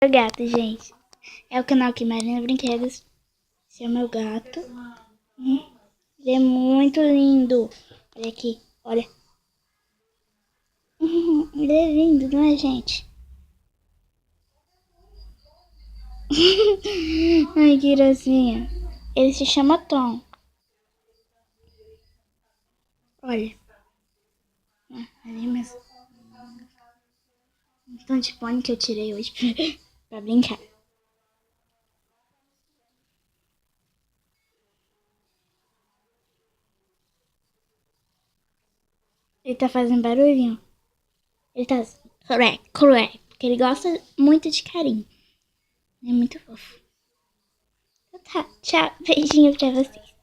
O gato, gente. É o canal que Marina Brinquedos. Esse é o meu gato. Ele é muito lindo. Olha aqui, olha. Ele é lindo, não é, gente? Ai, que gracinha. Ele se chama Tom. Olha. Ali mesmo. Um tom de pônei que eu tirei hoje pra brincar. Ele tá fazendo barulhinho. Ele tá correct, porque ele gosta muito de carinho. É muito fofo. Então tá, tchau, beijinho pra vocês.